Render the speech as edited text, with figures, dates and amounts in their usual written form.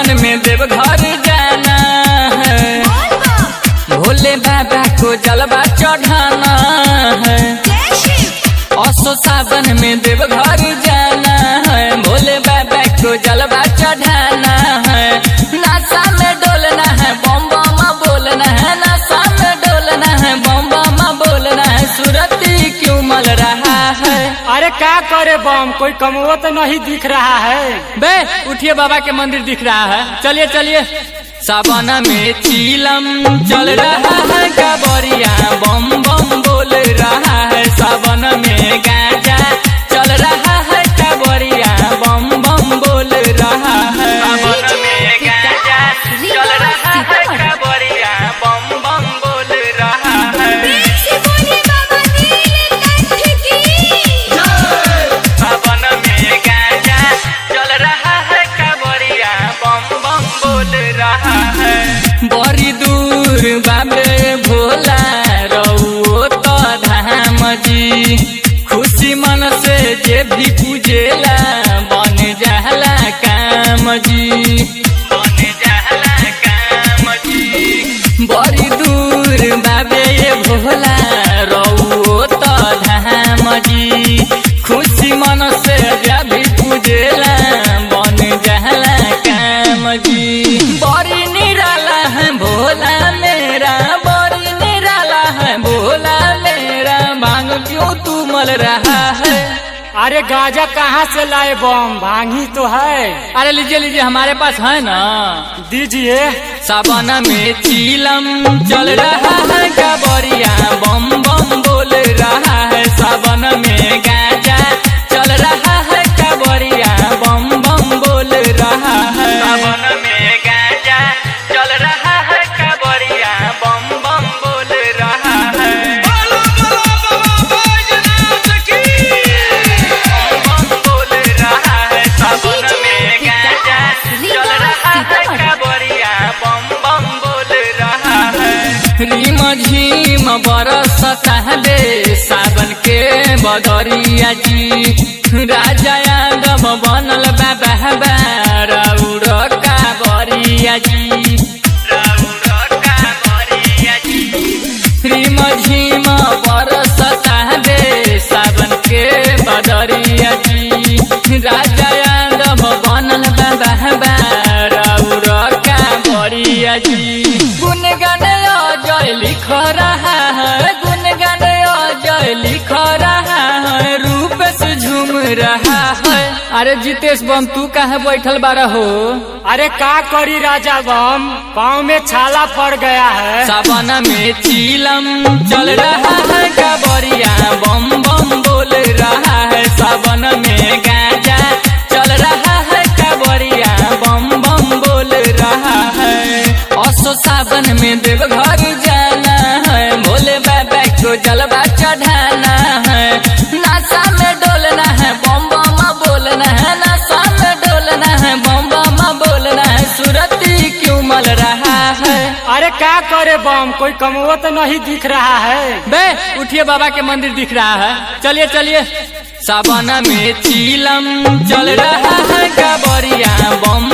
सावन में देवघर जाना है, भोले बाबा को जलवा चढ़ाना है। असो सावन में देवघर जाना है, भोले बाबा को जलवा चढ़ाना है। नशा में डोलना है, बम बम बोलना है, नशा में डोलना है, बम बम बोलना है। सूरती क्यों मल रहा है? अरे क्या करे बम, कोई कमवा तो नहीं दिख रहा है। बे उठिए, बाबा के मंदिर दिख रहा है, चलिए चलिए। सावन में चीलम चल रहा है, कांवरिया बम बम बोल रहा है। सावन में गांजा चल रहा है, कांवरिया बम बम बोल रहा है। सावन में गांजा चल रहा है, कांवरिया बम बम बोल रहा है। सावन में गांजा चल रहा है, कांवरिया बम बम बोल रहा है। बड़ी दूर बाबे भोला रहो तो धाम जी, खुशी मन से जे भी पूजेला बन जाला काम जी, बन जाला काम जी। बड़ी दूर बाबे भोला रहो तो धाम जी, खुशी मन से जे भी पूजेला बन जाला काम जी। बड़ी निराला है भोला मेरा, बड़ी निराला है भोला मेरा, मांग क्यों तू मल रहा है? अरे गांजा कहाँ से लाए बम, भांगी तो है। अरे लीजिए लीजिए, हमारे पास है ना, दीजिए। सावन में चीलम चल रहा है, कांवरिया बम बम बोल रहा है। सावन में गांजा चल रहा है, कांवरिया बम बम बोल रहा है। सावन में गांजा चल रहा है, कांवरिया बम बम बोल रहा है। बम बम बोल रहा है। सावन में गांजा चल रहा है, कांवरिया बम बम बोल रहा है। रिम झिम बरसता दे सावन के बदरिया जी, राजा यादव बनल बाबा राउर कांवरिया जी, राउर कांवरिया जी। रिम झिम बरसता दे सावन के बदरिया जी, राजा यादव बनल बाबा राउर कांवरिया जी। गुनगान अजय लिख रहा है, गुनगान अजय लिख रहा है, रूप से झूम रहा है। अरे जितेश बम तू काहे बैठल बारा हो? अरे का करी राजा बम, पाँव में छाला पड़ गया है। सावन में चीलम चल रहा है, कांवरिया बम बम बोल रहा है। सावन में गांजा चल रहा है, कांवरिया बम बम बोल रहा है। असो सावन में देवघर जाना है, भोले बाबा को जलवा चढ़ाना है। नशा में डोलना है, बम बम बोलना है, नशा में डोलना है, बम बम बोलना है। सूरती क्यों मल रहा है? अरे क्या करे बम, कोई कमवा तो नहीं दिख रहा है। बे उठिए, बाबा के मंदिर दिख रहा है, चलिए चलिए। सावन में चीलम चल रहा है, कांवरिया बम